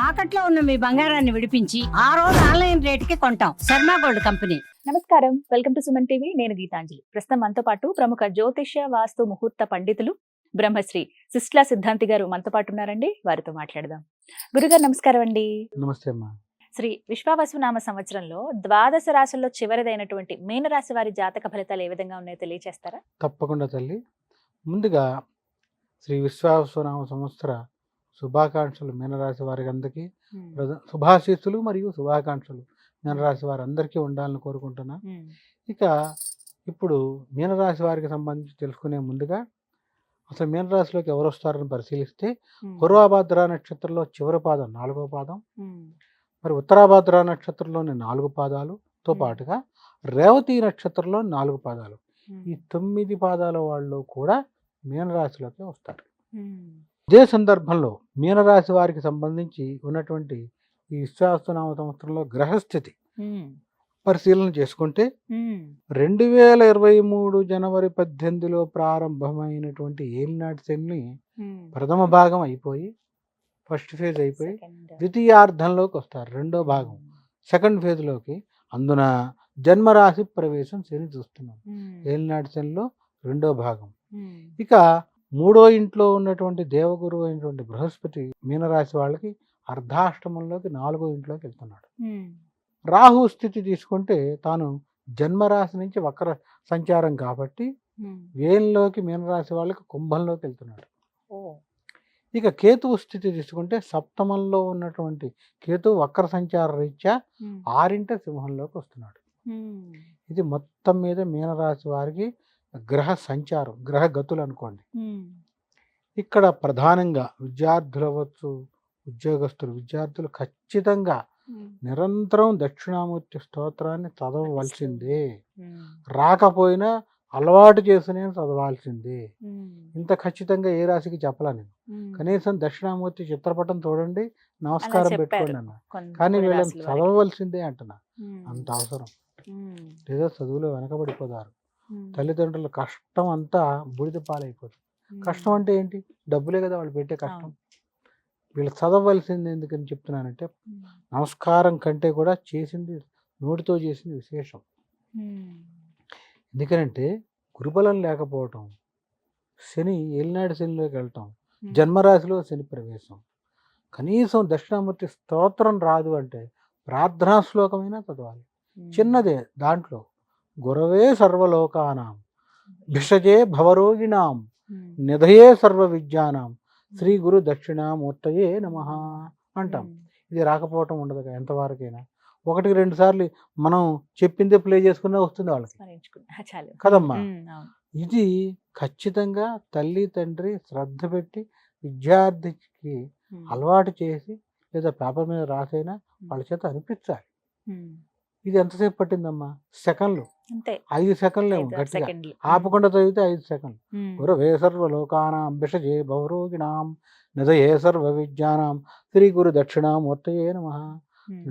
తాకట్లో ఉన్న మీ బంగారాన్ని విడిపించి ఆ రోజు ఆన్లైన్ రేటుకి కొంటాం. Sharma gold company. నమస్కారం, వెల్కమ్ టు సుమన్ టీవీ. నేను గీతాంజలి. ప్రస్తుతం మనతో పాటు ప్రముఖ జ్యోతిష్య వాస్తు ముహూర్త పండితులు బ్రహ్మశ్రీ సిస్లా సిద్ధాంతి గారు మనతో పాటు ఉన్నారండి. వారితో మాట్లాడదాం. గురుగారు నమస్కారం అండి. నమస్తే అమ్మా. శ్రీ విశ్వావసునామ సంవత్సరంలో ద్వాదశ రాశుల్లో చివరిదైనటువంటి మీనరాశి వారి జాతక ఫలితాలు ఏ విధంగా ఉన్నాయో తెలియజేస్తారా? తప్పకుండా తల్లి. ముందుగా శ్రీ విశ్వావసునామ సంవత్సర శుభాకాంక్షలు మీనరాశి వారికి అందరికీ శుభాశీస్సులు మరియు శుభాకాంక్షలు మీనరాశి వారి అందరికీ ఉండాలని కోరుకుంటున్నా. ఇక ఇప్పుడు మీనరాశి వారికి సంబంధించి తెలుసుకునే ముందుగా అసలు మీనరాశిలోకి ఎవరు వస్తారని పరిశీలిస్తే పూర్వభాద్ర నక్షత్రంలో చివరి పాదం 4వ పాదం, మరి ఉత్తరాభాద్ర నక్షత్రంలోని 4 పాదాలతో పాటుగా రేవతి నక్షత్రంలో 4 పాదాలు, ఈ 9 పాదాల వాళ్ళు కూడా మీనరాశిలోకి వస్తారు. ఇదే సందర్భంలో మీనరాశి వారికి సంబంధించి ఉన్నటువంటి ఈ విశ్వావసునామ సంవత్సరంలో గ్రహస్థితి పరిశీలన చేసుకుంటే 2023 జనవరి 18లో ప్రారంభమైనటువంటి ఏలినాటి శని ప్రథమ భాగం అయిపోయి, ఫస్ట్ ఫేజ్ అయిపోయి ద్వితీయార్థంలోకి వస్తారు, రెండో భాగం సెకండ్ ఫేజ్లోకి. అందున జన్మరాశి ప్రవేశం శని చూస్తున్నాం. ఏలినాటి శనిలో రెండో భాగం. ఇక మూడో ఇంట్లో ఉన్నటువంటి దేవగురువు అయినటువంటి బృహస్పతి మీనరాశి వాళ్ళకి అర్ధాష్టమంలోకి 4వ ఇంట్లోకి వెళ్తున్నాడు. రాహు స్థితి తీసుకుంటే తాను జన్మరాశి నుంచి వక్ర సంచారం కాబట్టి వేయంలోకి మీనరాశి వాళ్ళకి కుంభంలోకి వెళ్తున్నాడు. ఇక కేతువు స్థితి తీసుకుంటే సప్తమంలో ఉన్నటువంటి కేతువు వక్ర సంచార రీత్యా 6వ సింహంలోకి వస్తున్నాడు. ఇది మొత్తం మీద మీనరాశి వారికి గ్రహ సంచారం, గ్రహ గతులు అనుకోండి. ఇక్కడ ప్రధానంగా విద్యార్థులు అవ్వచ్చు, ఉద్యోగస్తులు, విద్యార్థులు ఖచ్చితంగా నిరంతరం దక్షిణామూర్తి స్తోత్రాన్ని చదవవలసిందే. రాకపోయినా అలవాటు చేసుకునే చదవాల్సిందే. ఇంత ఖచ్చితంగా ఏ రాశికి చెప్పలా నేను. కనీసం దక్షిణామూర్తి చిత్రపటం చూడండి, నమస్కారం పెట్టుకోండి అన్న, కానీ వీళ్ళని చదవవలసిందే అంటున్నా. అంత అవసరం. లేదా చదువులో వెనకబడిపోతారు. తల్లిదండ్రుల కష్టం అంతా బూడిద పాలైపోతుంది. కష్టం అంటే ఏంటి? డబ్బులే కదా వాళ్ళు పెట్టే కష్టం. వీళ్ళు చదవవలసింది ఎందుకని చెప్తున్నానంటే, నమస్కారం కంటే కూడా చేసింది, నోటితో చేసింది విశేషం. ఎందుకనంటే గురుబలం లేకపోవటం, శని ఏలినాడు శనిలోకి వెళ్ళటం, జన్మరాశిలో శని ప్రవేశం. కనీసం దక్షిణామూర్తి స్తోత్రం రాదు అంటే ప్రార్థనా శ్లోకమైనా చదవాలి. చిన్నదే, దాంట్లో గురవే సర్వలోకానాం భిషజే భవరోగిణాం నిధయే సర్వ విద్యానాం శ్రీ గురు దక్షిణామూర్తయే నమః అంటాం. ఇది రాకపోవటం ఉండదు ఎంతవరకైనా. 1-2 సార్లు మనం చెప్పిందే ప్లే చేసుకున్నా వస్తుంది వాళ్ళకి కదమ్మా. ఇది ఖచ్చితంగా తల్లి తండ్రి శ్రద్ధ పెట్టి విద్యార్థికి అలవాటు చేసి లేదా పేపర్ మీద రాసైనా వాళ్ళ చేత అనిపించాలి. ఇది ఎంతసేపు పట్టిందమ్మా? సెకండ్లు, 5 సెకండ్లు ఏమో గట్టిగా ఆపకుండా చదివితే 5 సెకండ్లు. గురవే సర్వలోకానాం భిషజే భవరోగిణాం నిధయే సర్వ విద్యానాం శ్రీ గురు దక్షిణామూర్తయే నమః.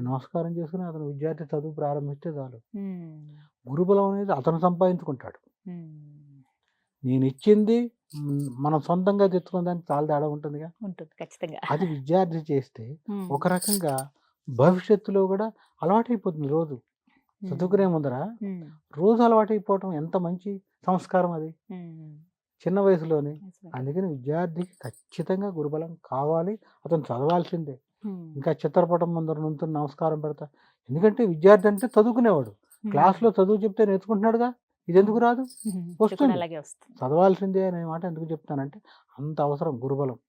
నమస్కారం చేసుకుని అతను విద్యార్థి చదువు ప్రారంభిస్తే చాలు. గురుబలం అనేది అతను సంపాదించుకుంటాడు. నేను ఇచ్చింది మనం సొంతంగా తెచ్చుకున్న దానికి చాలా తేడా ఉంటుందిగా. అది విద్యార్థి చేస్తే ఒక రకంగా భవిష్యత్తులో కూడా అలవాటైపోతుంది. రోజు చదువుకునే ముందర రోజు అలవాటైపోవటం ఎంత మంచి సంస్కారం అది చిన్న వయసులోనే. అందుకని విద్యార్థికి ఖచ్చితంగా గురుబలం కావాలి, అతను చదవాల్సిందే. ఇంకా చిత్రపటం ముందర నుంచి నమస్కారం పెడతా. ఎందుకంటే విద్యార్థి అంటే చదువుకునేవాడు, క్లాస్లో చదువు చెప్తే నేర్చుకుంటున్నాడుగా. ఇది ఎందుకు రాదు? వస్తుంది, చదవాల్సిందే అనే మాట ఎందుకు చెప్తానంటే అంత అవసరం గురుబలం.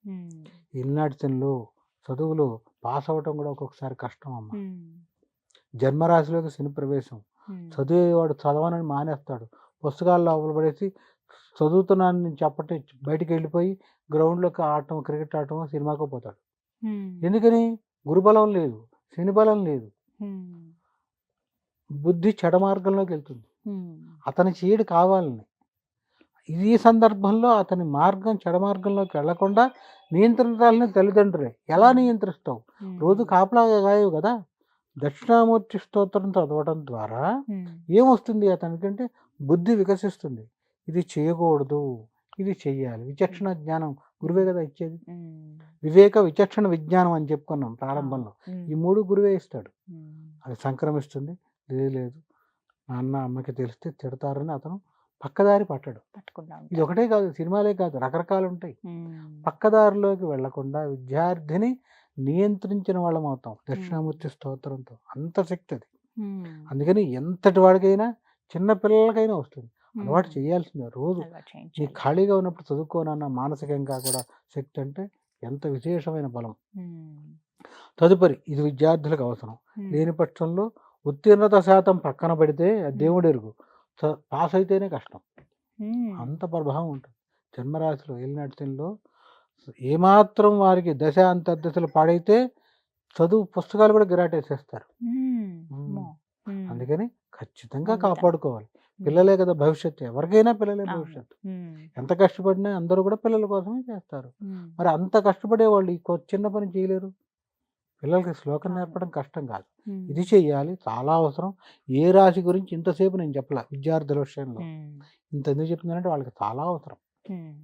ఈనాటి శనిలో చదువులో పాస్ అవ్వటం కూడా ఒక్కొక్కసారి కష్టం అమ్మ. జన్మరాశిలోకి శని ప్రవేశం. చదివేవాడు చదవనని మానేస్తాడు, పుస్తకాలు లోపల పడేసి చదువుతున్నాను నేను చెప్పటే బయటికి వెళ్ళిపోయి గ్రౌండ్లోకి ఆడటం, క్రికెట్ ఆడటం, సినిమాకు పోతాడు. ఎందుకని? గురుబలం లేదు, శని బలం లేదు. బుద్ధి చెడ మార్గంలోకి వెళ్తుంది. అతని చీడు కావాలని. ఈ సందర్భంలో అతని మార్గం చెడ మార్గంలోకి వెళ్లకుండా నియంత్రించాలని తల్లిదండ్రులే. ఎలా నియంత్రిస్తావు? రోజు కాపలాగా గాయవు కదా. దక్షిణామూర్తి స్తోత్రం చదవడం ద్వారా ఏమొస్తుంది అతనికంటే బుద్ధి వికసిస్తుంది. ఇది చేయకూడదు, ఇది చెయ్యాలి, విచక్షణ జ్ఞానం గురువే కదా ఇచ్చేది. ఉమ్, వివేక, విచక్షణ, విజ్ఞానం అని చెప్పుకున్నాం ప్రారంభంలో. ఉమ్, ఈ 3 గురువే ఇస్తాడు. ఉమ్, అది సంక్రమిస్తుంది. లేదు నాన్న, అమ్మకి తెలిస్తే తిడతారని అతను పక్కదారి పట్టడు. పట్టుకుంటా ఇది ఉంటారు. ఒకటే కాదు, సినిమాలే కాదు, రకరకాలు ఉంటాయి. ఉమ్, పక్కదారిలోకి వెళ్లకుండా విద్యార్థిని నియంత్రించిన వాళ్ళం అవుతాం దక్షిణామూర్తి స్తోత్రంతో. అంత శక్తి అది. ఉమ్, అందుకని ఎంతటి వాడికైనా, చిన్న పిల్లలకైనా వస్తుంది. అలవాటు ఉమ్, చేయాల్సిందే రోజు. అలవాటు నీ చేయించాలి. ఖాళీగా ఉన్నప్పుడు చదువుకోనన్న మానసికంగా కూడా శక్తి అంటే ఎంత విశేషమైన బలం. ఉమ్, తదుపరి ఇది విద్యార్థులకు అవసరం. ఉమ్, లేని పక్షంలో ఉత్తీర్ణత శాతం పక్కన పెడితే దేవుడు ఉమ్, ఎరుగు. పాస్ అయితేనే కష్టం. ఉమ్, అంత ప్రభావం ఉంటుంది. జన్మరాశిలో ఏలినాటి శనిలో ఏమాత్రం వారికి దశ అంతర్దశలు పాడైతే చదువు పుస్తకాలు కూడా గిరాటేసేస్తారు. ఉమ్, ఉమ్. అమ్మో, ఉమ్, అందుకని ఖచ్చితంగా అందుకని. కాపాడుకోవాలి. ఉమ్, పిల్లలే కదా భవిష్యత్తు. ఎవరికైనా పిల్లలే అవును. భవిష్యత్తు. ఉమ్, ఎంత కష్టపడినా అందరూ కూడా పిల్లల కోసమే చేస్తారు. ఉమ్, మరి అంత కష్టపడే వాళ్ళు ఈ చిన్న పని చేయలేరు. పిల్లలకి శ్లోకం అవును. నేర్పడం కష్టం కాదు. ఉమ్, ఇది చెయ్యాలి, చాలా అవసరం. ఏ రాశి గురించి ఇంతసేపు నేను చెప్పలా విద్యార్థుల విషయంలో. ఉమ్, ఇంత ఎందుకు చెప్తున్నానంటే వాళ్ళకి చాలా అవసరం. ఉమ్,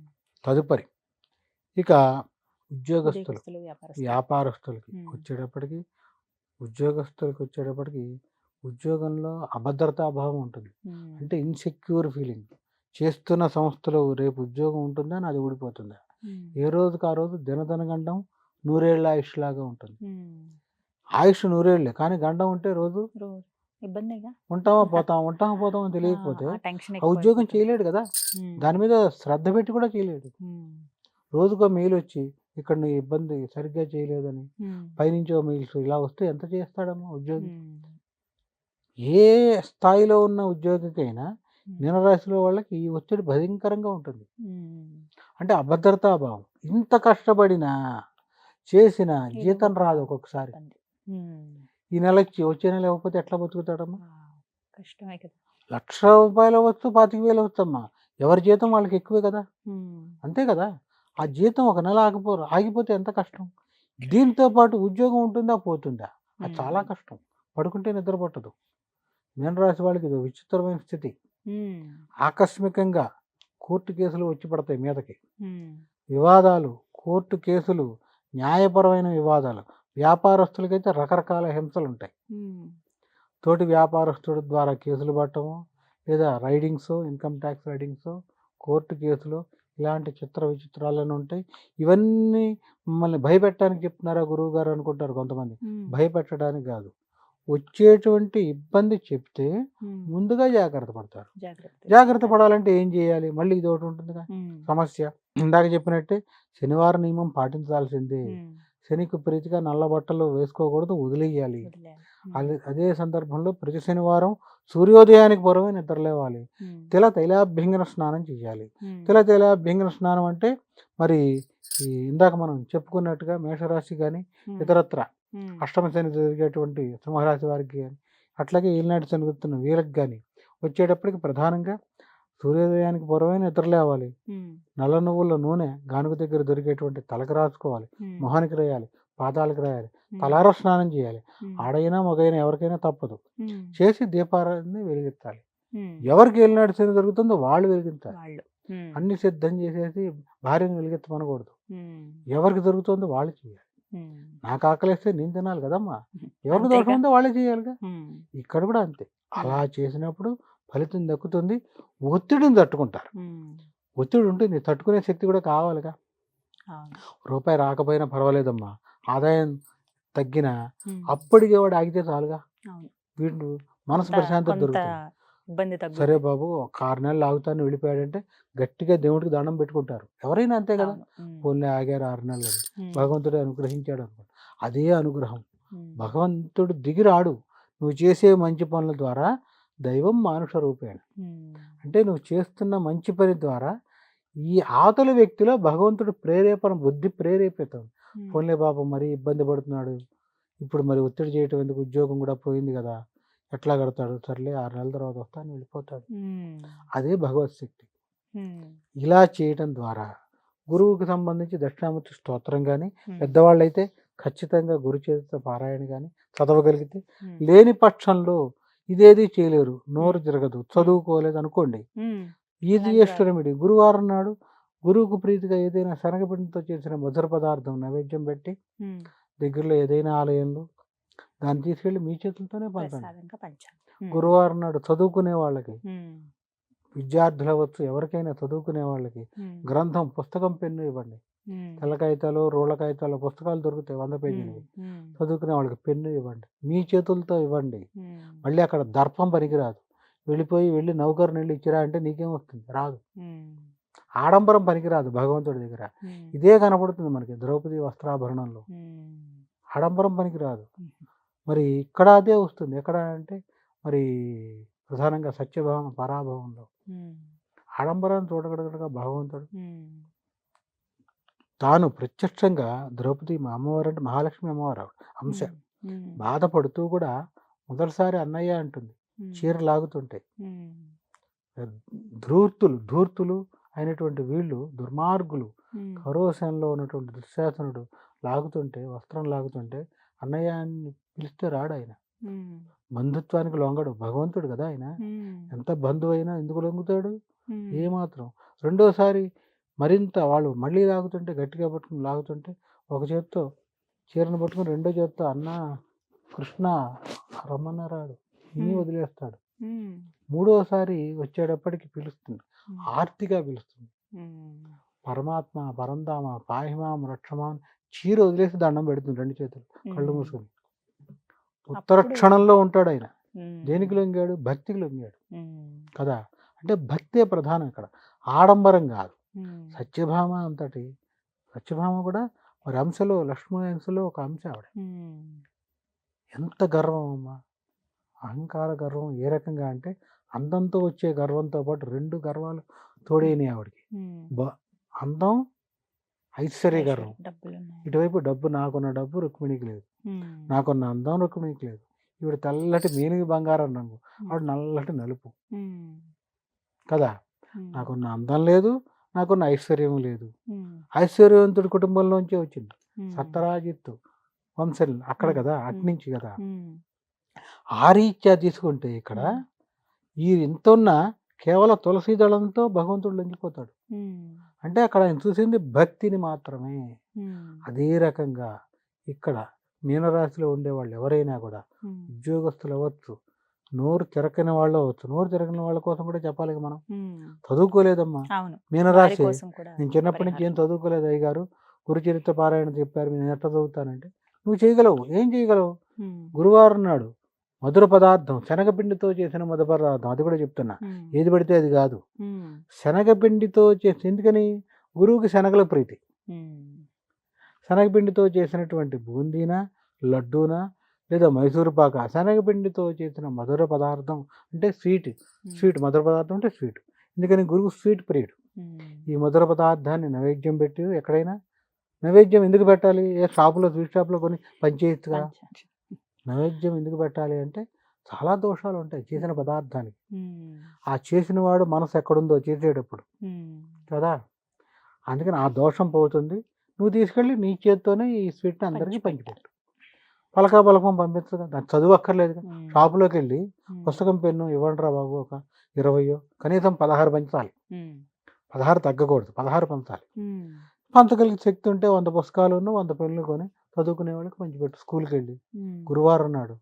తదుపరి ఇక ఉద్యోగస్తులు, ఉద్యోగస్తులు, వ్యాపారస్తులు. వ్యాపారస్తులకి ఉమ్, వచ్చేటప్పటికి, ఉద్యోగంలో అభద్రతా భావం ఉంటుంది. ఉమ్, అంటే ఇన్సెక్యూర్ ఫీలింగ్. చేస్తున్న సంస్థలో రేపు ఉద్యోగం ఉంటుందా, నాది ఊడిపోతుందా. ఉమ్, ఏ రోజుకి ఆ రోజు దినదినగండం 100 ఏళ్ళ ఆయుష్ లాగా ఉంటుంది. ఉమ్, ఆయుష్ 100 ఏళ్ళే, కానీ గండం ఉంటే రోజు రోజు ఇబ్బందిగా. ఉంటామా పోతాం అని తెలియకపోతే ఆ టెన్షన్ ఆ ఉద్యోగం ఎక్కువైపోతుంది. చేయలేడు కదా. ఉమ్, దాని మీద శ్రద్ధ పెట్టి కూడా చేయలేడు. ఉమ్, రోజుకో మెయిల్ వచ్చి ఇక్కడ నీ ఇబ్బంది సరిగ్గా చేయలేదని ఉమ్, పైనుంచో మెయిల్స్ ఇలా వస్తే ఎంత చేస్తాడమ్మా ఉద్యోగి. ఉమ్, ఏ స్థాయిలో ఉన్న ఉద్యోగికైనా ఉమ్, మీనరాశిలో వాళ్ళకి ఈ ఒత్తిడి భయంకరంగా ఉంటుంది. ఉమ్, అంటే అభద్రతా భావం. ఇంత కష్టపడినా చేసిన ఇది జీతం ఒక రాదు ఒక్కొక్కసారి. ఇబ్బంది. ఉమ్, ఈ నెల ఇచ్చి వచ్చే నెల ఇవ్వకపోతే ఎట్లా బతుకుతాడమ్మా. కష్టమే కదా. ₹1,00,000 అవ్వచ్చు, 25,000 అవచ్చమ్మా. ఎవరి జీతం వాళ్ళకి ఎక్కువే కదా. ఉమ్, అంతే కదా. ఆ జీతం ఒక నెల ఆగిపోతే ఎంత కష్టం. దీంతో పాటు ఉద్యోగం ఉంటుందా పోతుందా, అది చాలా కష్టం. పడుకుంటే నిద్ర పట్టదు. మీనరాశి వాళ్ళకి ఇది విచిత్రమైన స్థితి. ఉమ్, ఆకస్మికంగా కోర్టు కేసులు వచ్చి పడతాయి మీదకి. ఉమ్, వివాదాలు, కోర్టు కేసులు, న్యాయపరమైన వివాదాలు. వ్యాపారస్తులకైతే రకరకాల హింసలు ఉంటాయి. ఉమ్, తోటి వ్యాపారస్తుడి ద్వారా కేసులు పట్టడము, లేదా raidings, income tax raidings, court కేసులు, ఇలాంటి విచిత్రాలను ఉంటాయి. ఇవన్నీ మమ్మల్ని భయపెట్టడానికి చెప్తున్నారా గురువు గారు అనుకుంటారు కొంతమంది. ఉమ్, భయపెట్టడానికి కాదు, వచ్చేటువంటి ఇబ్బంది చెప్తే ఉమ్, ముందుగా జాగ్రత్త పడతారు. జాగ్రత్త జాగ్రత్త పడాలంటే ఏం చేయాలి, మళ్ళీ ఇది ఒకటి ఉంటుందిగా ఉమ్, సమస్య. ఇందాక చెప్పినట్టే శనివారం నియమం పాటించాల్సిందే. ఉమ్, శనికి ప్రీతిగా నల్ల బట్టలు వేసుకోకూడదు, వదిలేయాలి. వదిలేయాలి. అదే సందర్భంలో ప్రతి శనివారం సూర్యోదయానికి పూర్వమే నిద్రలేవాలి. ఉమ్, తైలాభ్యంగన స్నానం చేయాలి. ఉమ్, తైలాభ్యంగన స్నానం అంటే మరి ఈ ఇందాక మనం చెప్పుకున్నట్టుగా మేషరాశి కానీ ఉమ్, ఇతరత్ర ఉమ్, అష్టమ శని జరిగేటువంటి సింహరాశి వారికి కానీ, అట్లాగే ఏలినాటి శని గుర్తున్న వీళ్ళకి కానీ వచ్చేటప్పటికి ప్రధానంగా సూర్యోదయానికి పూర్వమే నిద్రలేవాలి. ఉమ్, నల్ల నువ్వుల నూనె గానుగ దగ్గర దొరికేటువంటి తలకు రాసుకోవాలి, ఉమ్, మొహానికి రాయాలి, పాదాలకు రాయాలి, ఉమ్, తలార స్నానం చేయాలి. ఉమ్, ఆడైనా మగైనా ఎవరికైనా తప్పదు. ఉమ్, చేసి దీపారాన్ని వెలిగించాలి. ఉమ్, ఎవరికి ఏలినాటి శని జరుగుతుందో వాళ్ళు వెలిగించాలి. వాళ్ళు ఉమ్, అన్ని సిద్ధం చేసేసి భార్యను వెలిగించమనకూడదు. ఉమ్, ఎవరికి దొరుకుతుందో వాళ్ళు చేయాలి. ఉమ్, నాకు ఆకలిస్తే నేను తినాలి కదమ్మా. ఎవరికి అంతేగా? దొరకముందో వాళ్ళే చేయాలిగా. ఉమ్, ఇక్కడ కూడా అంతే. అలా చేసినప్పుడు ఫలితం దక్కుతుంది. ఒత్తిడిని తట్టుకుంటారు. ఉమ్, ఒత్తిడి ఉంటుంది, తట్టుకునే శక్తి కూడా కావాలిగా. అవును. రూపాయి రాకపోయినా పర్వాలేదమ్మా, ఆదాయం తగ్గిన ఉమ్, అప్పటికే వాడు ఆగితే చాలుగా. అవును. వీడు మనసు కొంత ప్రశాంతత కొంత దొరుకుతుంది. ఇబ్బంది తగ్గుతుంది. సరే బాబు ఒక 6 నెలలు ఆగుతాను వెళ్ళిపోయాడంటే గట్టిగా దేవుడికి దండం పెట్టుకుంటారు. ఎవరైనా అంతే కదా. అవును. ఉమ్, పోన్లే ఆగారు 6 నెలలు, ఉమ్, భగవంతుడే అనుగ్రహించాడు అనుకో. అదే అనుగ్రహం. ఉమ్, భగవంతుడు దిగిరాడు. నువ్వు చేసే మంచి పనుల ద్వారా దైవం మానుష రూపేణ. ఉమ్, అంటే నువ్వు చేస్తున్న మంచి పని ద్వారా ఈ అవతల వ్యక్తిలో భగవంతుడు బుద్ధి ప్రేరేపితం. ఉమ్, పోన్లే పాపం మరీ ఇబ్బంది పడుతున్నాడు, ఇప్పుడు మరి ఒత్తిడి చేయటం ఎందుకు, ఉద్యోగం కూడా పోయింది కదా, ఎట్లా కడతాడు, సర్లే 6 నెలల తర్వాత వస్తాను వెళ్ళిపోతాడు. ఉమ్, అదే భగవత్ శక్తి. ఉమ్, ఇలా చేయటం ద్వారా గురువుకి సంబంధించి దక్షిణామూర్తి స్తోత్రం కానీ, ఉమ్, పెద్దవాళ్ళైతే ఖచ్చితంగా గురు చరిత్ర పారాయణ కానీ చదవగలిగితే, ఉమ్, లేని పక్షంలో ఇదేది చేయలేరు, నోరు తిరగదు, చదువుకోలేదు అనుకోండి, ఉమ్, ఈజియెస్ట్ రెమెడీ గురువారం నాడు గురువుకు ప్రీతిగా ఏదైనా శనగపిండితో చేసిన మధుర పదార్థం నైవేద్యం పెట్టి ఉమ్. దగ్గరలో ఏదైనా ఆలయంలో దాన్ని తీసుకెళ్ళి మీ చేతులతోనే పంచండి. ప్రసాదంగా పంచాలి. గురువారం నాడు చదువుకునే వాళ్ళకి, ఉమ్. విద్యార్థులు అవ్వచ్చు, ఎవరికైనా చదువుకునే వాళ్ళకి ఉమ్. గ్రంథం, పుస్తకం, పెన్ను ఇవ్వండి. ఉమ్. తెల్ల కాగితాలు, రోళ్ళ కాగితాలు, పుస్తకాలు దొరుకుతాయి 100 పేజీలవి. ఉమ్. చదువుకునే వాళ్ళకి పెన్ను ఇవ్వండి, మీ చేతులతో ఇవ్వండి. ఉమ్. మళ్ళీ అక్కడ దర్పం పనికిరాదు. వెళ్ళి నౌకరుని వెళ్ళి ఇచ్చిరా అంటే నీకేం వస్తుంది? రాదు. ఉమ్. ఆడంబరం పనికిరాదు భగవంతుడి దగ్గర. ఉమ్. ఇదే కనపడుతుంది మనకి ద్రౌపది వస్త్రాభరణంలో. ఉమ్. ఆడంబరం పనికిరాదు. ఉమ్. మరి ఇక్కడ అదే వస్తుంది. ఎక్కడ అంటే మరి ప్రధానంగా సత్యభావం పరాభవంలో ఉమ్. ఆడంబరాన్ని చూడగలగడగా భగవంతుడు ఉమ్. తాను ప్రత్యక్షంగా ద్రౌపది మా అమ్మవారు అంటే మహాలక్ష్మి అమ్మవారు ఆవిడ అంశ ఉమ్. బాధపడుతూ కూడా మొదటిసారి అన్నయ్య అంటుంది ఉమ్. చీర లాగుతుంటే. ఉమ్. ధూర్తులు అయినటువంటి వీళ్ళు దుర్మార్గులు ఉమ్. కరోశంలో ఉన్నటువంటి దుశ్శాసనుడు లాగుతుంటే, వస్త్రం లాగుతుంటే అన్నయ్య అని పిలిస్తే రాడు ఆయన. ఉమ్. బంధుత్వానికి లొంగడు. భగవంతుడు కదా ఆయన. ఉమ్. ఎంత బంధువైనా ఎందుకు లొంగుతాడు? ఉమ్. ఏమాత్రం. రెండోసారి మరింత వాళ్ళు మళ్ళీ లాగుతుంటే, గట్టిగా పట్టుకుని లాగుతుంటే ఒక చేత్తో చీరను పట్టుకుని రెండో చేత్తో అన్న కృష్ణ రమ్మన్న రాడు, ఇని వదిలేస్తాడు. ఉమ్. మూడోసారి వచ్చేటప్పటికి పిలుస్తుంది, ఉమ్. ఆర్తిగా పిలుస్తుంది. ఉమ్. పరమాత్మ, పరంధామ, పాహిమాం, రక్షమాన్ చీర వదిలేసి దండం పెడుతుంది రెండు చేతులు కళ్ళు మూసుకొని. ఉత్తర అప్పుడు- క్షణంలో ఉంటాడు ఆయన. ఉమ్. దేనికి లొంగాడు? భక్తికి లొంగాడు ఉమ్. కదా. అంటే భక్తే ప్రధానం ఇక్కడ, ఆడంబరం కాదు. ఉమ్. సత్యభామ అంతటి సత్యభామ కూడా మరి అంశలో, లక్ష్మీ అంశలో ఒక అంశ ఆవిడ. ఉమ్. ఎంత గర్వం అమ్మా, అహంకార గర్వం. ఏ రకంగా అంటే అందంతో వచ్చే గర్వంతో పాటు రెండు గర్వాలు తోడైనవి ఆవిడకి. ఉమ్. అందం, ఐశ్వర్య గర్వం. డబ్బులు ఉన్నాయి. ఇటువైపు డబ్బు, నాకున్న డబ్బు రుక్మిణికి లేదు, ఉమ్. నాకున్న అందం రుక్మిణికి లేదు. ఈవిడ తెల్లటి మేనిగి బంగారం రంగు, ఆవిడ నల్లటి నలుపు ఉమ్. కదా. ఉమ్. నాకున్న అందం లేదు, నాకున్న ఐశ్వర్యం లేదు. ఉమ్. ఐశ్వర్యవంతుడి కుటుంబంలోంచే వచ్చింది. ఉమ్. సత్తరాజిత్తు వంశం అక్కడ కదా, అట్నుంచి కదా. ఉమ్. ఆ రీత్యా తీసుకుంటే ఇక్కడ ఈ ఇంత ఉన్న కేవలం తులసి దళంతో భగవంతుడు లొంగిపోతాడు. ఉమ్. అంటే అక్కడ ఆయన చూసింది భక్తిని మాత్రమే. ఉమ్. అదే రకంగా ఇక్కడ మీనరాశిలో ఉండేవాళ్ళు ఎవరైనా కూడా, ఉమ్. ఉద్యోగస్తులు అవ్వచ్చు, నోరు తిరగని వాళ్ళు అవ్వచ్చు. నోరు తిరగని వాళ్ళ కోసం కూడా చెప్పాలి కదా మనం. ఉమ్. చదువుకోలేదమ్మా అవును. వారి మీనరాశి. కోసం కూడా నేను చిన్నప్పటి నుంచి ఏం పరిహారం. చదువుకోలేదు అయ్యగారు, గురుచరిత్ర పారాయణ చెప్పారు, నేను ఎట్లా చదువుతానంటే నువ్వు చేయగలవు. ఏం చేయగలవు? ఉమ్. గురువారం నాడు మధుర పదార్థం, శనగపిండితో చేసిన మధుర పదార్థం, అది కూడా చెప్తున్నా. ఉమ్. ఏది పడితే అది కాదు, ఉమ్. శనగపిండితో చేసి. ఎందుకని? గురువుకి శనగల ప్రీతి. ఉమ్. శనగపిండితో చేసినటువంటి బూందీనా, లడ్డూనా, లేదా మైసూరు పాక, శనగపిండితో చేసిన మధుర పదార్థం అంటే స్వీట్. మధుర పదార్థం అంటే స్వీట్. ఎందుకని? గురువు స్వీట్ ప్రియుడు. ఉమ్. ఈ మధుర పదార్థాన్ని నైవేద్యం పెట్టి, ఎక్కడైనా నైవేద్యం ఎందుకు పెట్టాలి? ఏ షాపులో, స్వీట్ షాప్లో కొని పంచేయచ్చుగా. పంచ. నైవేద్యం ఎందుకు పెట్టాలి అంటే చాలా దోషాలు ఉంటాయి చేసిన పదార్థానికి. ఉమ్. ఆ చేసిన వాడు మనసు ఎక్కడుందో చేసేటప్పుడు ఉమ్. కదా. అందుకని ఆ దోషం పోతుంది. నువ్వు తీసుకెళ్ళి నీ చేత్తోనే ఈ స్వీట్ని అందరికీ పంచిపెట్టు. పలకం పంపించదు, దానికి చదువు అక్కర్లేదు. ఉమ్. షాపులోకి వెళ్ళి ఉమ్. పుస్తకం, పెన్ను ఇవ్వండిరా బాబు, ఒక 20 కనీసం 16 పంచాలి. ఉమ్. 16 తగ్గకూడదు, 16 పంచాలి. ఉమ్. పంచగలిగే శక్తి ఉంటే 100 పుస్తకాలు 100 పెన్నులు కొని చదువుకునే వాళ్ళకి పంచిపెట్టు. స్కూల్కి వెళ్ళి ఉమ్. గురువారం నాడు.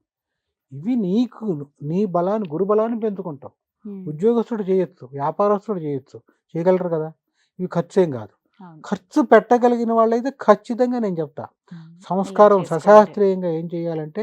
ఇవి నీకు నీ బలాన్ని, గురు బలాన్ని పెంచుకుంటావు. ఉమ్. ఉద్యోగస్తుడు చేయొచ్చు, వ్యాపారస్తుడు చేయొచ్చు, చేయగలరు కదా. ఇవి ఖర్చు ఏం కాదు. అవును. ఖర్చు పెట్టగలిగిన వాళ్ళైతే ఖచ్చితంగా నేను చెప్తా, ఉమ్. సంస్కారం ఇలా చేసుకుంటే. సశాస్త్రీయంగా ఏం చేయాలంటే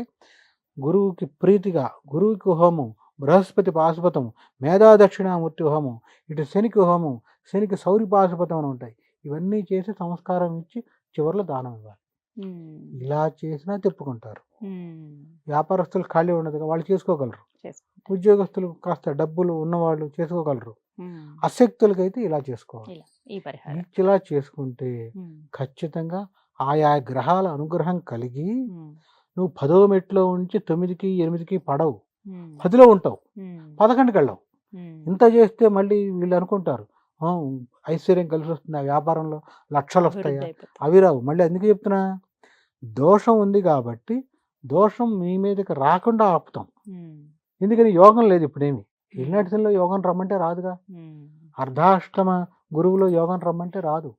గురువుకి ప్రీతిగా, గురువుకి హోమం, బృహస్పతి పాశుపతం, మేధా దక్షిణామూర్తి హోమం, ఇటు శనికి హోమం, శనికి సౌరి పాశుపతం అని ఉంటాయి. ఇవన్నీ చేసి సంస్కారం ఇచ్చి చివరిలో దానం ఇవ్వాలి. ఉమ్. ఇలా చేసినా తిప్పుకుంటారు. ఉమ్. వ్యాపారస్తులు ఖాళీ ఉండదు, వాళ్ళు చేసుకోగలరు. చేసుకుంటే. ఉద్యోగస్తులు కాస్త డబ్బులు ఉన్నవాళ్ళు చేసుకోగలరు. ఉమ్. అశక్తులకైతే ఇలా చేసుకోవాలి. ఇలా ఈ పరిహారం. ఇలా చేసుకుంటే ఉమ్. ఖచ్చితంగా ఆయా గ్రహాల అనుగ్రహం కలిగి ఉమ్. నువ్వు 10వ మెట్లో ఉంచి 9కి 8కి పడవు, ఉమ్. 10లో ఉంటావు, ఉమ్. 11కి వెళ్ళవు. ఉమ్. ఇంత చేస్తే మళ్ళీ వీళ్ళు అనుకుంటారు "ఆ, ఐశ్వర్యం కలిసి వస్తుంది, ఆ వ్యాపారంలో లక్షలు వస్తాయా?" అభివృద్ధి అయిపోతుంది. అవి రావు. మళ్ళీ అందుకే చెప్తున్నా, దోషం ఉంది కాబట్టి దోషం మీ మీదకి రాకుండా ఆపుతాం. ఉమ్. ఎందుకని? యోగం లేదు ఇప్పుడేమి. ఏలినాటిలో యోగం రమ్మంటే రాదుగా. ఉమ్. అర్ధాష్టమ గురువులో యోగం రమ్మంటే రాదు.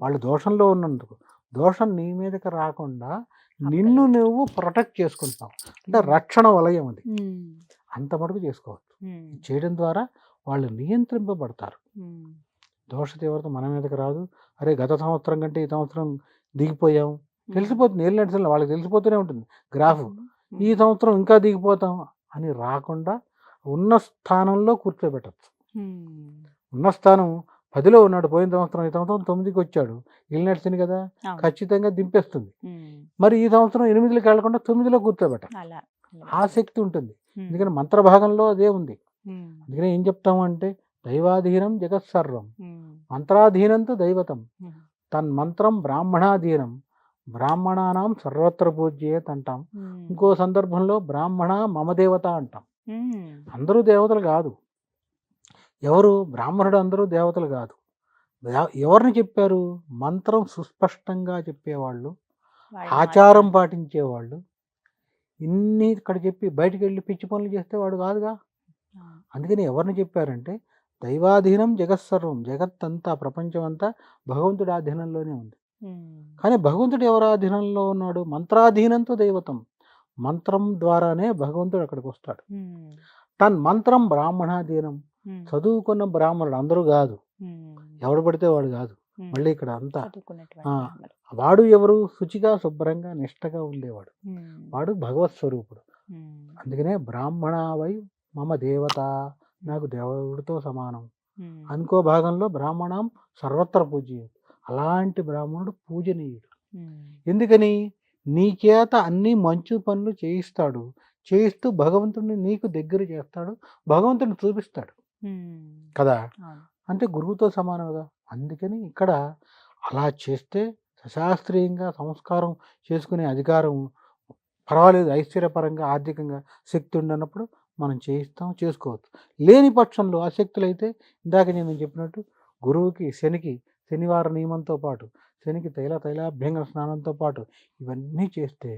వాళ్ళు దోషంలో ఉన్నందుకు. దోషం నీ మీదకి రాకుండా నిన్ను నువ్వు ప్రొటెక్ట్ చేసుకుంటావు. అంటే రక్షణ వలయం అది. అంత మటుకు చేసుకోవచ్చు. చేయడం ద్వారా వాళ్ళు నియంత్రింపబడతారు. దోష తీవ్రత మన మీదకి రాదు. అరే గత సంవత్సరం కంటే ఈ సంవత్సరం దిగిపోయాం తెలిసిపోతుంది. ఏళ్ళు నడిచిన వాళ్ళకి తెలిసిపోతూనే ఉంటుంది గ్రాఫ్. ఈ సంవత్సరం ఇంకా దిగిపోతాం అని రాకుండా ఉన్న స్థానంలో కూర్చోబెట్టచ్చు. ఉన్న స్థానం 10లో ఉన్నాడు పోయిన సంవత్సరం, ఈ సంవత్సరం 9కి వచ్చాడు. ఇల్లు నడిచింది కదా, ఖచ్చితంగా దింపేస్తుంది. మరి ఈ సంవత్సరం 8లోకి వెళ్లకుండా 9లో కూర్చోబెట్టాలి. ఆ శక్తి ఉంటుంది. ఎందుకంటే మంత్రభాగంలో అదే ఉంది. అందుకనే ఏం చెప్తాము అంటే దైవాధీనం జగత్ సర్వం, మంత్రాధీనంతో దైవతం, తన్మంత్రం బ్రాహ్మణాధీనం, బ్రాహ్మణానాం సర్వత్ర పూజ్యేత్ అంటాం. ఇంకో సందర్భంలో బ్రాహ్మణ మమ దేవత అంటాం. అందరూ దేవతలు కాదు. ఎవరు బ్రాహ్మణుడు అందరూ దేవతలు కాదు. ఎవరిని చెప్పారు? మంత్రం సుస్పష్టంగా చెప్పేవాళ్ళు, ఆచారం పాటించేవాళ్ళు. ఇన్ని ఇక్కడ చెప్పి బయటికి వెళ్ళి పిచ్చి పనులు చేస్తే వాడు కాదుగా. అందుకని ఎవరిని చెప్పారంటే దైవాధీనం జగత్సర్వం, జగత్తంతా ప్రపంచం అంతా భగవంతుడి ఆధీనంలోనే ఉంది. కానీ భగవంతుడు ఎవరి ఆధీనంలో ఉన్నాడు? మంత్రాధీనంతో దైవతం. మంత్రం ద్వారానే భగవంతుడు అక్కడికి వస్తాడు. తన్ మంత్రం బ్రాహ్మణాధీనం. చదువుకున్న బ్రాహ్మణుడు అందరూ కాదు, ఎవడు పడితే వాడు కాదు. మళ్ళీ ఇక్కడ అంతా వాడు ఎవరు? శుచిగా శుభ్రంగా నిష్టగా ఉండేవాడు, వాడు భగవత్ స్వరూపుడు. అందుకనే బ్రాహ్మణ వై మమ దేవత, నాకు దేవుడితో సమానం. అనుకో భాగంలో బ్రాహ్మణం సర్వత్ర పూజ్యం. అలాంటి బ్రాహ్మణుడు పూజనీయుడు. ఎందుకని? నీ చేత అన్ని మంచి పనులు చేయిస్తాడు. చేయిస్తూ భగవంతుడిని నీకు దగ్గర చేస్తాడు, భగవంతుడిని చూపిస్తాడు కదా. అంటే గురువుతో సమానం కదా. అందుకని ఇక్కడ అలా చేస్తే సశాస్త్రీయంగా సంస్కారం చేసుకునే అధికారం పర్వాలేదు. ఐశ్వర్యపరంగా ఆర్థికంగా శక్తి ఉండనప్పుడు మనం చేయిస్తాం, చేసుకోవచ్చు. లేని పక్షంలో అశక్తులు అయితే ఇందాక నేను చెప్పినట్టు గురువుకి శనికి శనివార నియమంతో పాటు శనికి తైలాభ్యంగన స్నానంతో పాటు ఇవన్నీ చేస్తే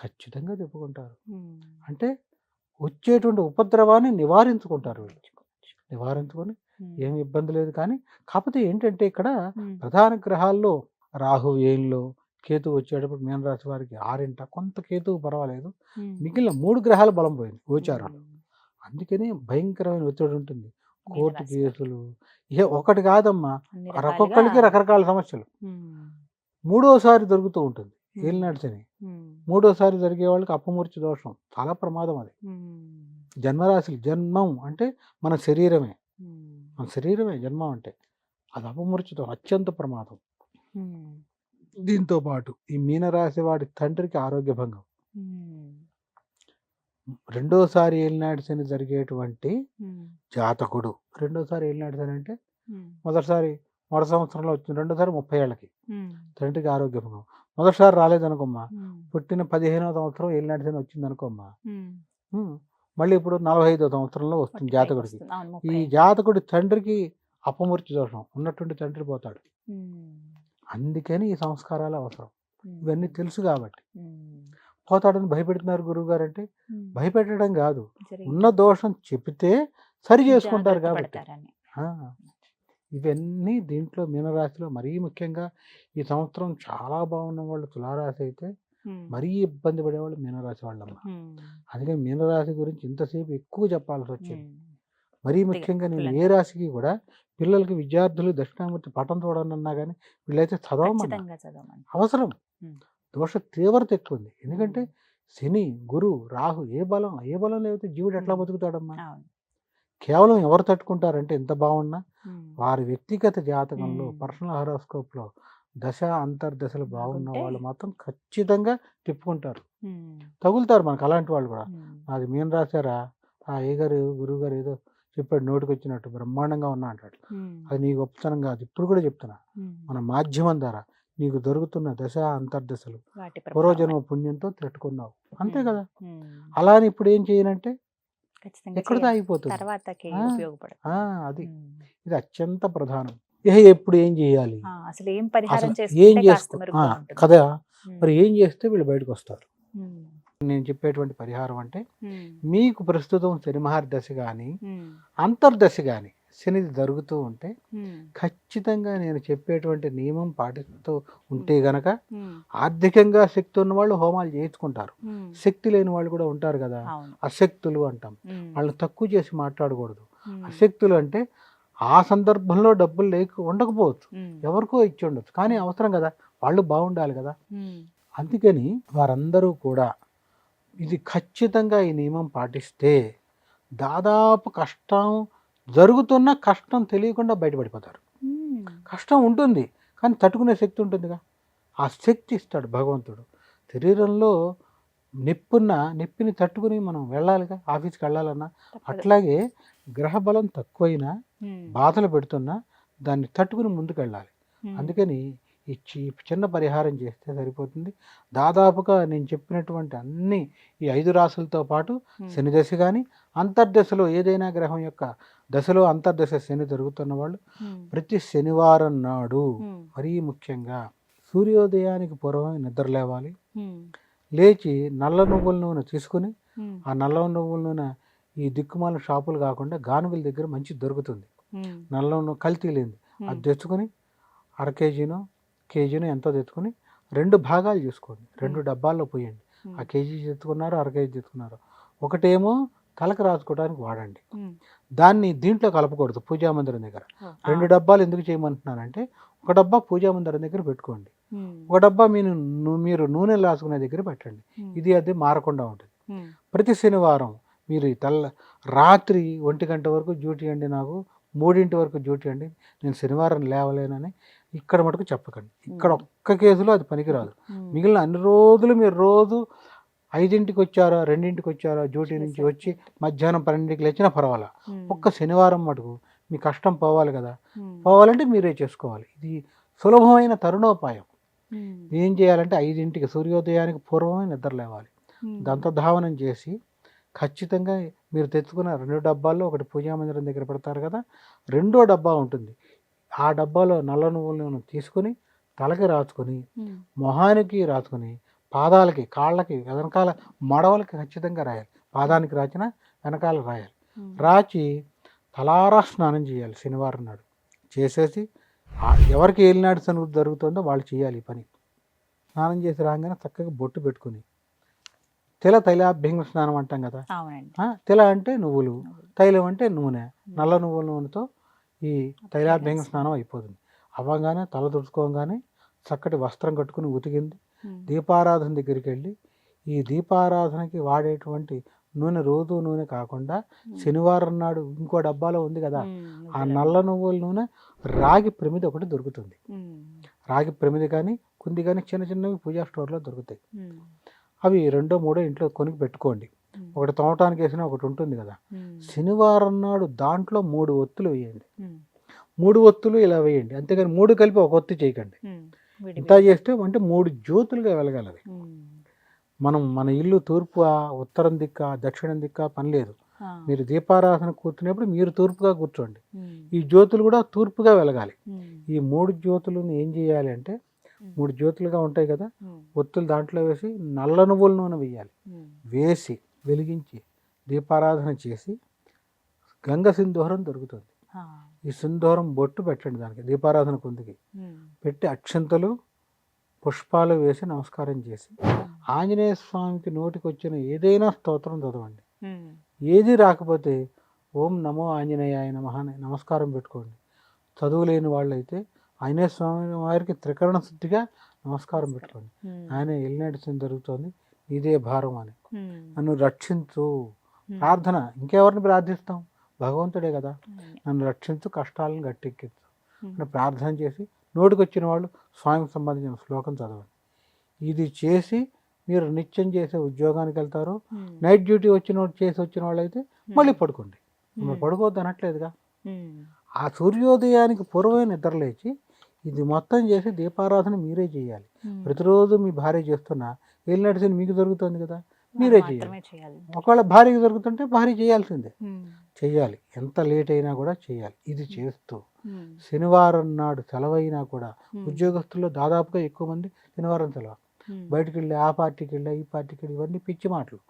ఖచ్చితంగా చెప్పుకుంటారు. అంటే వచ్చేటువంటి ఉపద్రవాన్ని నివారించుకుంటారు. నివారించుకొని ఏమి ఇబ్బంది లేదు. కానీ కాకపోతే ఏంటంటే ఇక్కడ ప్రధాన గ్రహాల్లో రాహు ఏళ్ళలో, కేతు వచ్చేటప్పుడు మీనరాశి వారికి 6 కొంత కేతువు పర్వాలేదు. మిగిలిన 3 గ్రహాల బలం పోయింది గోచారాలు. అందుకనే భయంకరమైన ఒత్తిడి ఉంటుంది. కోర్టు కేసులు ఇక ఒకటి కాదమ్మా, ఒక్కొక్కరికి రకరకాల సమస్యలు. 3వసారి దొరుకుతూ ఉంటుంది ఏలినాటి శని. 3వసారి జరిగే వాళ్ళకి అపమూర్చి దోషం, చాలా ప్రమాదం అది. జన్మరాశులు, జన్మం అంటే మన శరీరమే, మన శరీరమే జన్మం అంటే అది అపమూర్చితో అత్యంత ప్రమాదం. దీంతో పాటు ఈ మీనరాశి వాడి తండ్రికి ఆరోగ్య భంగం. 2వసారి ఏలినాటి శని జరిగేటువంటి జాతకుడు, 2వసారి ఏలినాటి శని అంటే మొదటి సంవత్సరంలో వచ్చింది, 2వసారి 30 ఏళ్ళకి తండ్రికి ఆరోగ్య భంగం. మొదటిసారి రాలేదనుకోమ్మా, పుట్టిన 15వ సంవత్సరం ఏలినాటి శని వచ్చింది అనుకోమ్మా, మళ్ళీ ఇప్పుడు 45వ సంవత్సరంలో వస్తుంది జాతకుడికి. ఈ జాతకుడి తండ్రికి అపమూర్చి దోషం ఉన్నటువంటి తండ్రి పోతాడు. అందుకని ఈ సంస్కారాలు అవసరం. ఇవన్నీ తెలుసు కాబట్టి పోతాడని భయపెడుతున్నారు గురువు గారు. అంటే భయపెట్టడం కాదు, ఉన్న దోషం చెబితే సరి చేసుకుంటారు కాబట్టి. ఇవన్నీ దీంట్లో మీనరాశిలో మరీ ముఖ్యంగా ఈ సంవత్సరం చాలా బాగున్న వాళ్ళు తులారాశి అయితే మరీ ఇబ్బంది పడేవాళ్ళు మీనరాశి వాళ్ళమ్మ. అందుకని మీనరాశి గురించి ఇంతసేపు ఎక్కువ చెప్పాల్సి వచ్చింది. మరీ ముఖ్యంగా నేను ఏ రాశికి కూడా పిల్లలకి, విద్యార్థులు దక్షిణామూర్తి పటం చూడండి అన్నా కానీ వీళ్ళైతే చదవమన్నా అవసరం. దోష తీవ్రత ఎక్కువ ఉంది. ఎందుకంటే శని, గురు, రాహు ఏ బలం లేకపోతే జీవుడు ఎట్లా బతుకుతాడమ్మా? కేవలం ఎవరు తట్టుకుంటారంటే ఎంత బాగున్నా వారి వ్యక్తిగత జాతకంలో, పర్సనల్ హారోస్కోప్లో దశ అంతర్దశలు బాగున్న వాళ్ళు మాత్రం ఖచ్చితంగా తిప్పుకుంటారు, తగులుతారు మనకు. అలాంటి వాళ్ళు కూడా నాది మీన రాశారా, ఏ గారు గురువు గారు ఏదో చెప్పాడు నోటికి వచ్చినట్టు బ్రహ్మాండంగా ఉన్నా అంటాడు. అది నీ గొప్పతనం కాదు. ఇప్పుడు కూడా చెప్తున్నా, మన మాధ్యమం ద్వారా నీకు దొరుకుతున్న దశ అంతర్దశలు పూర్వజన్మ పుణ్యంతో తట్టుకున్నావు, అంతే కదా. అలా అని ఇప్పుడు ఏం చేయనంటే ఎక్కడితో అయిపోతుంది. అది ఇది అత్యంత ప్రధానం. ఎప్పుడు ఏం చేయాలి, అసలు ఏం పరిహారం ఏం చేసుకో కదా. మరి ఏం చేస్తే వీళ్ళు బయటకు వస్తారు? నేను చెప్పేటువంటి పరిహారం అంటే మీకు ప్రస్తుతం శని మహర్దశ కానీ అంతర్దశ కానీ శని జరుగుతూ ఉంటే ఖచ్చితంగా నేను చెప్పేటువంటి నియమం పాటిస్తూ ఉంటే గనక ఆర్థికంగా శక్తి ఉన్న వాళ్ళు హోమాలు చేయించుకుంటారు. శక్తి లేని వాళ్ళు కూడా ఉంటారు కదా, అశక్తులు అంటాం. వాళ్ళని తక్కువ చేసి మాట్లాడకూడదు. అశక్తులు అంటే ఆ సందర్భంలో డబ్బులు ఉండకపోవచ్చు, ఎవరికో ఇచ్చి ఉండొచ్చు, కానీ అవసరం కదా, వాళ్ళు బాగుండాలి కదా. అందుకని వారందరూ కూడా ఇది ఖచ్చితంగా ఈ నియమం పాటిస్తే దాదాపు కష్టం జరుగుతున్న కష్టం తెలియకుండా బయటపడిపోతారు. కష్టం ఉంటుంది కానీ తట్టుకునే శక్తి ఉంటుందిగా, ఆ శక్తి ఇస్తాడు భగవంతుడు. శరీరంలో నొప్పిని తట్టుకుని మనం వెళ్ళాలిగా, ఆఫీస్కి వెళ్ళాలన్నా. అట్లాగే గ్రహబలం తక్కువైనా బాధలు పెడుతున్నా దాన్ని తట్టుకుని ముందుకు వెళ్ళాలి. అందుకని ఈ చిన్న పరిహారం చేస్తే సరిపోతుంది. దాదాపుగా నేను చెప్పినటువంటి అన్ని ఈ 5 రాసులతో పాటు శని దశ కానీ అంతర్దశలో ఏదైనా గ్రహం యొక్క దశలో అంతర్దశ శని జరుగుతున్న వాళ్ళు ప్రతి శనివారం నాడు మరీ ముఖ్యంగా సూర్యోదయానికి పూర్వమే నిద్ర లేవాలి. లేచి నల్ల నువ్వుల నూనె తీసుకుని, ఆ నల్ల నువ్వుల నూనె ఈ దిక్కుమాల షాపులు కాకుండా గానుగుల దగ్గర మంచి దొరుకుతుంది, నల్ల నూనె కల్తీ లేనిది. అది తెచ్చుకొని కేజీనో ఎంతో తెచ్చుకొని 2 భాగాలు చేసుకోండి, 2 డబ్బాల్లో పోయండి. ఆ కేజీ తెచ్చుకున్నారు, కేజీ తెచ్చుకున్నారు. ఒకటేమో తలకు రాసుకోవడానికి వాడండి, దాన్ని దీంట్లో కలపకూడదు పూజా మందిరం దగ్గర. 2 డబ్బాలు ఎందుకు చేయమంటున్నానంటే, ఒక డబ్బా పూజా మందిరం దగ్గర పెట్టుకోండి, ఒక డబ్బా మీరు నూనె రాసుకునే దగ్గర పెట్టండి. ఇది అది మారకుండా ఉంటుంది. ప్రతి శనివారం మీరు రాత్రి 1 గంట వరకు డ్యూటీ అండి, నాకు 3 వరకు డ్యూటీ అండి, నేను శనివారం లేవలేనని ఇక్కడ మటుకు చెప్పకండి. ఇక్కడ ఒక్క కేసులో అది పనికిరాదు. మిగిలిన అన్ని రోజులు మీరు రోజు 5ంటికి వచ్చారో 2ంటికి వచ్చారో డ్యూటీ నుంచి వచ్చి మధ్యాహ్నం 12ంటికి లేచినా పర్వాలా, ఒక్క శనివారం మటుకు మీ కష్టం పోవాలి కదా. పోవాలంటే మీరే చేసుకోవాలి. ఇది సులభమైన తరుణోపాయం. ఏం చేయాలంటే 5ంటికి సూర్యోదయానికి పూర్వమే నిద్ర లేవాలి. దంతధావనం చేసి ఖచ్చితంగా మీరు తెచ్చుకున్న 2 డబ్బాల్లో ఒకటి పూజా మందిరం దగ్గర పెడతారు కదా, 2వ డబ్బా ఉంటుంది. ఆ డబ్బాలో నల్ల నువ్వుల నూనె తీసుకుని తలకి రాసుకొని, మొహానికి రాసుకొని, పాదాలకి, కాళ్ళకి, వెనకాల మడవలకి ఖచ్చితంగా రాయాలి. పాదానికి రాచిన వెనకాల రాయాలి. రాచి తలారా స్నానం చేయాలి శనివారం నాడు. చేసేసి ఎవరికి ఏలినాడు శని జరుగుతుందో వాళ్ళు చేయాలి ఈ పని. స్నానం చేసి రాగానే చక్కగా బొట్టు పెట్టుకుని, తైలాభ్యంగ స్నానం అంటాం కదా, తిల అంటే నువ్వులు, తైలం అంటే నూనె, నల్ల నువ్వుల నూనెతో ఈ తైలాభ్యంగ స్నానం అయిపోతుంది. అవ్వగానే తల తుడుచుకోగానే చక్కటి వస్త్రం కట్టుకుని ఉతికింది దీపారాధన దగ్గరికి వెళ్ళి, ఈ దీపారాధనకి వాడేటువంటి నూనె రోజు నూనె కాకుండా శనివారం నాడు ఇంకో డబ్బాలో ఉంది కదా, ఆ నల్ల నువ్వుల నూనె రాగి ప్రమిది ఒకటి దొరుకుతుంది. రాగి ప్రమిది కానీ కుంది కానీ చిన్న చిన్నవి పూజా స్టోర్లో దొరుకుతాయి. అవి 2, 3 ఇంట్లో కొనికి పెట్టుకోండి. ఒకటి తోమటానికి వేసిన ఒకటి ఉంటుంది కదా. శనివారం నాడు దాంట్లో 3 ఒత్తులు వేయండి. 3 ఒత్తులు ఇలా వేయండి, అంతేగాని 3 కలిపి ఒక ఒత్తి చేయకండి. ఇంత చేస్తే అంటే 3 జ్యోతులుగా వెలగాలి. మన ఇల్లు తూర్పు, ఉత్తరం దిక్క, దక్షిణం దిక్క పని లేదు. మీరు దీపారాధన కూర్చునేప్పుడు మీరు తూర్పుగా కూర్చోండి. ఈ జ్యోతులు కూడా తూర్పుగా వెలగాలి. ఈ 3 జ్యోతులను ఏం చేయాలి అంటే, 3 జ్యోతులుగా ఉంటాయి కదా, ఒత్తులు దాంట్లో వేసి నల్ల నువ్వుల నూనె వేయాలి. వేసి వెలిగించి దీపారాధన చేసి గంగ సింధూరం దొరుకుతుంది. ఈ సింధూరం బొట్టు పెట్టండి దానికి, దీపారాధన కుందికి పెట్టి అక్షంతలు పుష్పాలు వేసి నమస్కారం చేసి ఆంజనేయ స్వామికి నోటికి వచ్చిన ఏదైనా స్తోత్రం చదవండి. ఏది రాకపోతే ఓం నమో ఆంజనేయాయ నమః నమస్కారం పెట్టుకోండి. చదువులేని వాళ్ళైతే ఆంజనేయ స్వామి వారికి త్రికరణ శుద్ధిగా నమస్కారం పెట్టుకోండి. ఆయన ఎల్లినడిసిన జరుగుతోంది, ఇదే భారం అని, నన్ను రక్షించు. ప్రార్థన ఇంకెవరిని ప్రార్థిస్తాం, భగవంతుడే కదా, నన్ను రక్షించు, కష్టాలను గట్టెక్కించు అని ప్రార్థన చేసి నోటికి వచ్చిన వాళ్ళు స్వామికి సంబంధించిన శ్లోకం చదవండి. ఇది చేసి మీరు నిత్యం చేసే ఉద్యోగానికి వెళ్తారు. నైట్ డ్యూటీ వచ్చిన వాళ్ళు అయితే మళ్ళీ పడుకోండి. పడుకోవద్దు అనట్లేదుగా. ఆ సూర్యోదయానికి పూర్వమే నిద్ర లేచి ఇది మొత్తం చేసి దీపారాధన మీరే చేయాలి. ప్రతిరోజు మీ భార్య చేస్తున్నా ఏళ్ళు నడిచిన మీకు జరుగుతుంది కదా, మీరే చేయాలి. ఒకవేళ భార్యకి జరుగుతుంటే భార్య చేయాల్సిందే, చెయ్యాలి. ఎంత లేట్ అయినా కూడా చేయాలి. ఇది చేస్తూ శనివారం నాడు సెలవైనా కూడా, ఉద్యోగస్తుల్లో దాదాపుగా ఎక్కువ మంది శనివారం సెలవు, బయటికి వెళ్ళి ఆ పార్టీకి వెళ్ళి ఈ పార్టీకి వెళ్ళి, ఇవన్నీ పిచ్చి మాటలు.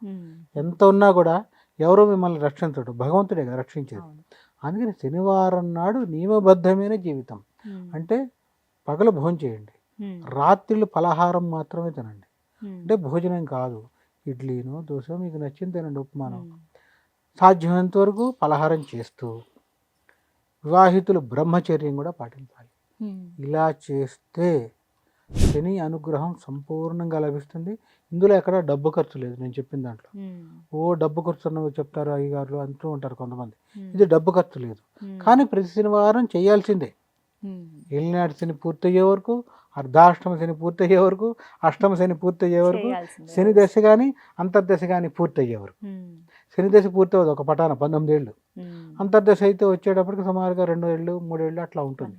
ఎంత ఉన్నా కూడా ఎవరో మిమ్మల్ని రక్షించడు, భగవంతుడే కదా రక్షించేది. అందుకని శనివారం నాడు నియమబద్ధమైన జీవితం. అంటే పగలు భోజనం చేయండి, రాత్రిళ్ళు పలహారం మాత్రమే తినండి. అంటే భోజనం కాదు, ఇడ్లీనో దోశ మీకు నచ్చింది తినండి, ఉప్మానో. సాధ్యమైనంత వరకు పలహారం చేస్తూ వివాహితులు బ్రహ్మచర్యం కూడా పాటించాలి. ఇలా చేస్తే శని అనుగ్రహం సంపూర్ణంగా లభిస్తుంది. ఇందులో ఎక్కడ డబ్బు ఖర్చు లేదు. నేను చెప్పిన దాంట్లో డబ్బు ఖర్చు అన్నవి చెప్తారు అయ్యగారులు అంటూ ఉంటారు కొంతమంది. ఇది డబ్బు ఖర్చు లేదు, కానీ ప్రతి శనివారం చేయాల్సిందే. ఏలినాటి శని పూర్తయ్యే వరకు, అర్ధాష్టమ శని పూర్తయ్యే వరకు, అష్టమ శని పూర్తయ్యే వరకు, శని దశ కానీ అంతర్దశ కానీ పూర్తయ్యే వరకు. శని దశ పూర్తవుతుంది ఒక పటాన 19 ఏళ్ళు, అంతర్దశ అయితే వచ్చేటప్పటికి సుమారుగా 2 ఏళ్ళు 3 ఏళ్ళు అట్లా ఉంటుంది.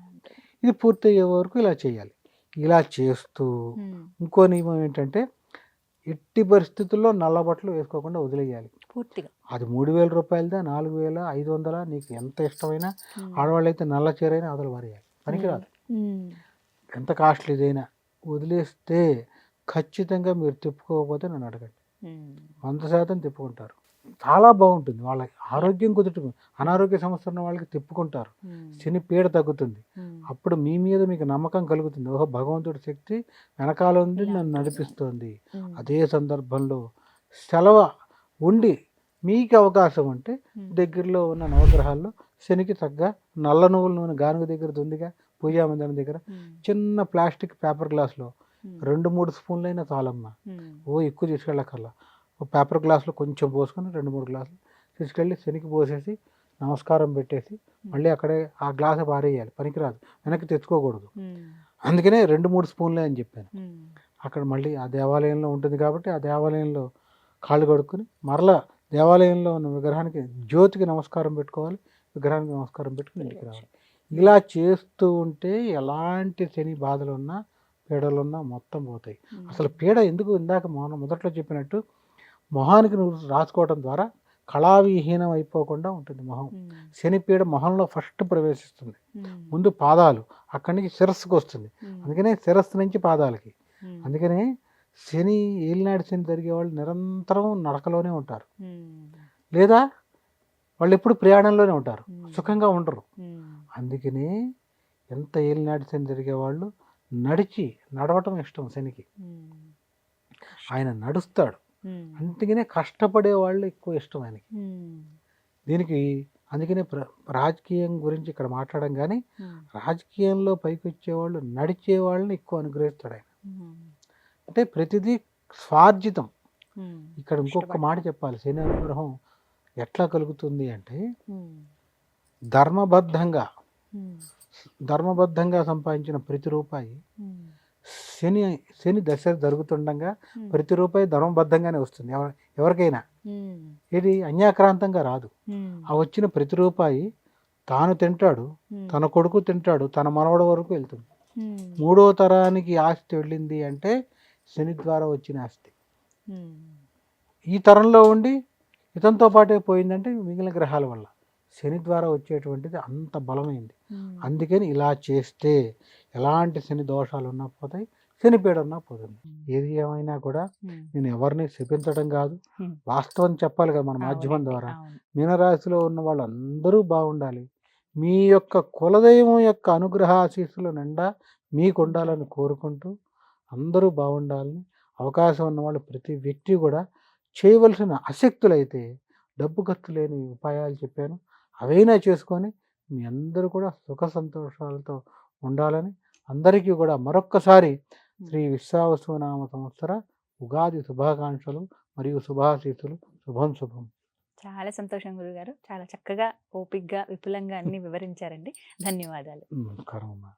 ఇది పూర్తయ్యే వరకు ఇలా చేయాలి. ఇలా చేస్తూ ఇంకో నియమం ఏంటంటే ఎట్టి పరిస్థితుల్లో నల్ల బట్టలు వేసుకోకుండా వదిలేయాలి పూర్తిగా. అది 3,000 రూపాయలదా 4,500 నీకు ఎంత ఇష్టమైనా, ఆడవాళ్ళు అయితే నల్ల చీర అయినా అవతల వారేయాలి, పనికిరాదు. ఎంత కాస్ట్లీదైనా వదిలేస్తే ఖచ్చితంగా మీరు తిప్పుకోకపోతే నన్ను అడగండి, 100% తిప్పుకుంటారు. చాలా బాగుంటుంది, వాళ్ళకి ఆరోగ్యం కుదురుతుంది. అనారోగ్య సమస్య ఉన్న వాళ్ళకి తిప్పుకుంటారు, శని పీడ తగ్గుతుంది. అప్పుడు మీ మీద మీకు నమ్మకం కలుగుతుంది, ఓహో భగవంతుడి శక్తి వెనకాల ఉంది, నన్ను నడిపిస్తుంది. అదే సందర్భంలో సెలవు ఉండి మీకు అవకాశం ఉంటే దగ్గరలో ఉన్న నవగ్రహాల్లో శనికి తగ్గ నల్ల నువ్వుల నూనె గానుగ దగ్గర ఉందిగా, పూజా మందిరం దగ్గర చిన్న ప్లాస్టిక్ పేపర్ గ్లాస్లో 2-3 స్పూన్లైనా చాలమ్మా, ఎక్కువ తీసుకెళ్ళక్కర్లా. ఒక పేపర్ గ్లాసులో కొంచెం పోసుకొని 2-3 గ్లాసులు తీసుకెళ్ళి శనికి పోసేసి నమస్కారం పెట్టేసి మళ్ళీ అక్కడే ఆ గ్లాసు పారేయాలి, పనికిరాదు, వెనక్కి తెచ్చుకోకూడదు. అందుకనే 2-3 స్పూన్లే అని చెప్పాను. అక్కడ మళ్ళీ ఆ దేవాలయంలో ఉంటుంది కాబట్టి ఆ దేవాలయంలో కాళ్ళు కడుక్కొని మరలా దేవాలయంలో ఉన్న విగ్రహానికి జ్యోతికి నమస్కారం పెట్టుకోవాలి, విగ్రహానికి నమస్కారం పెట్టుకుని ఇంటికి రావాలి. ఇలా చేస్తూ ఉంటే ఎలాంటి శని బాధలున్నా పీడలున్నా మొత్తం పోతాయి. అసలు పీడ ఎందుకు, ఇందాక మొదట్లో చెప్పినట్టు మొహానికి నువ్వు రాసుకోవడం ద్వారా కళావిహీనం అయిపోకుండా ఉంటుంది మొహం. శని పీడ మొహంలో ఫస్ట్ ప్రవేశిస్తుంది, ముందు పాదాలు, అక్కడి నుంచి శిరస్సుకు వస్తుంది. అందుకనే శిరస్సు నుంచి పాదాలకి. అందుకనే శని ఏలినాడు శని జరిగే వాళ్ళు నిరంతరం నడకలోనే ఉంటారు, లేదా వాళ్ళు ఎప్పుడు ప్రయాణంలోనే ఉంటారు, సుఖంగా ఉండరు. అందుకనే ఎంత ఏలినాడు శని జరిగే వాళ్ళు నడవటం ఇష్టం శనికి, ఆయన నడుస్తాడు. అందుకనే కష్టపడే వాళ్ళు ఎక్కువ ఇష్టం ఆయనకి. దీనికి అందుకనే రాజకీయం గురించి ఇక్కడ మాట్లాడడం, కానీ రాజకీయంలో పైకి వచ్చేవాళ్ళు నడిచే వాళ్ళని ఎక్కువ అనుగ్రహిస్తాడు ఆయన. అంటే ప్రతిదీ స్వార్జితం. ఇక్కడ ఇంకొక మాట చెప్పాలి, శని అనుగ్రహం ఎట్లా కలుగుతుంది అంటే ధర్మబద్ధంగా సంపాదించిన ప్రతి రూపాయి శని దశ జరుగుతుండగా ప్రతి రూపాయి ధర్మబద్ధంగానే వస్తుంది ఎవరికైనా. ఇది అన్యాక్రాంతంగా రాదు. ఆ వచ్చిన ప్రతి రూపాయి తాను తింటాడు, తన కొడుకు తింటాడు, తన మనవడు వరకు వెళ్తుంది. 3వ తరానికి ఆస్తి వెళ్ళింది అంటే శని ద్వారా వచ్చిన ఆస్తి. ఈ తరంలో ఉండి ఇతనితో పాటే పోయిందంటే మిగిలిన గ్రహాల వల్ల. శని ద్వారా వచ్చేటువంటిది అంత బలమైంది. అందుకని ఇలా చేస్తే ఎలాంటి శని దోషాలు ఉన్నా పోతాయి, శని పీడ ఉన్నా పోతుంది. ఏది ఏమైనా కూడా నేను ఎవరిని శపించడం కాదు, వాస్తవం చెప్పాలి కదా మన మాధ్యమం ద్వారా. మీనరాశిలో ఉన్న వాళ్ళందరూ బాగుండాలి, మీ యొక్క కులదైవం యొక్క అనుగ్రహ ఆశీస్సుల నిండా మీకు ఉండాలని కోరుకుంటూ అందరూ బాగుండాలని, అవకాశం ఉన్నవాళ్ళు ప్రతి వ్యక్తి కూడా చేయవలసిన ఆసక్తులైతే డబ్బు ఖర్చు లేని ఉపాయాలు చెప్పాను, అవైనా చేసుకొని మీ అందరూ కూడా సుఖ సంతోషాలతో ఉండాలని అందరికీ కూడా మరొక్కసారి శ్రీ విశ్వావసునామ సంవత్సర ఉగాది శుభాకాంక్షలు మరియు శుభాశీస్సులు. శుభం. చాలా సంతోషం గురుగారు, చాలా చక్కగా ఓపికగా విపులంగా అన్ని వివరించారండి. ధన్యవాదాలు. నమస్కారం అమ్మా.